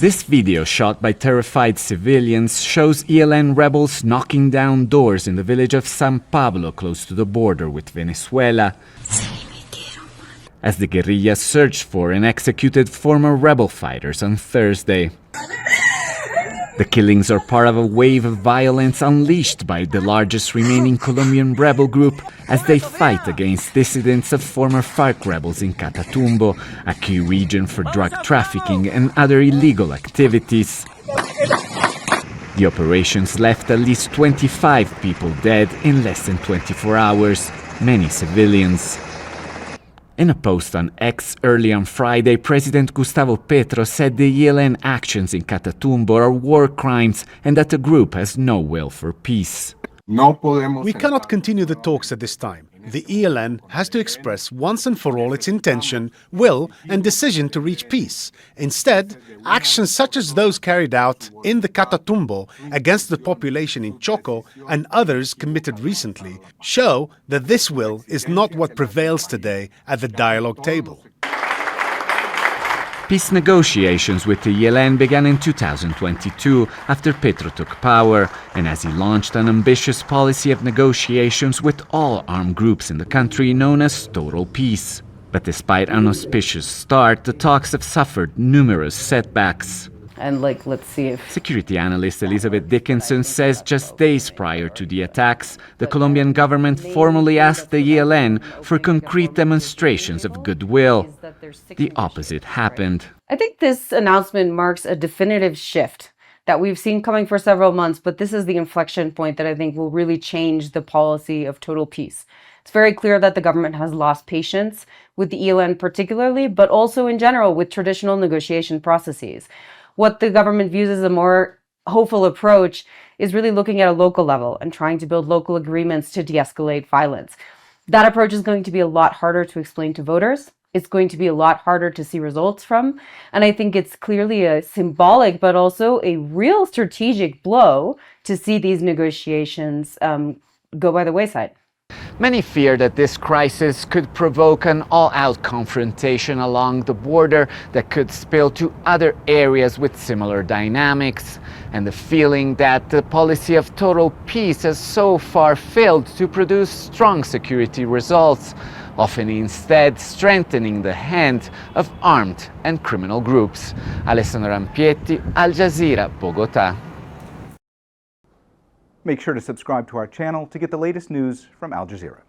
This video, shot by terrified civilians, shows ELN rebels knocking down doors in the village of San Pablo, close to the border with Venezuela, as the guerrillas searched for and executed former rebel fighters on Thursday. The killings are part of a wave of violence unleashed by the largest remaining Colombian rebel group as they fight against dissidents of former FARC rebels in Catatumbo, a key region for drug trafficking and other illegal activities. The operations left at least 25 people dead in less than 24 hours, many civilians. In a post on X early on Friday, President Gustavo Petro said the ELN actions in Catatumbo are war crimes and that the group has no will for peace. We cannot continue the talks at this time. The ELN has to express once and for all its intention, will and decision to reach peace. Instead, actions such as those carried out in the Catatumbo against the population in Choco and others committed recently show that this will is not what prevails today at the dialogue table. Peace negotiations with the ELN began in 2022 after Petro took power, and as he launched an ambitious policy of negotiations with all armed groups in the country known as total peace. But despite an auspicious start, the talks have suffered numerous setbacks. And let's see if... Security analyst Elizabeth Dickinson says just days prior to the attacks, the Colombian government formally asked the ELN for concrete demonstrations of goodwill. The opposite happened. I think this announcement marks a definitive shift that we've seen coming for several months, but this is the inflection point that I think will really change the policy of total peace. It's very clear that the government has lost patience with the ELN particularly, but also in general with traditional negotiation processes. What the government views as a more hopeful approach is really looking at a local level and trying to build local agreements to de-escalate violence. That approach is going to be a lot harder to explain to voters. It's going to be a lot harder to see results from. And I think it's clearly a symbolic, but also a real strategic blow to see these negotiations go by the wayside. Many fear that this crisis could provoke an all-out confrontation along the border that could spill to other areas with similar dynamics, and the feeling that the policy of total peace has so far failed to produce strong security results, often instead strengthening the hand of armed and criminal groups. Alessandro Rampietti, Al Jazeera, Bogota. Make sure to subscribe to our channel to get the latest news from Al Jazeera.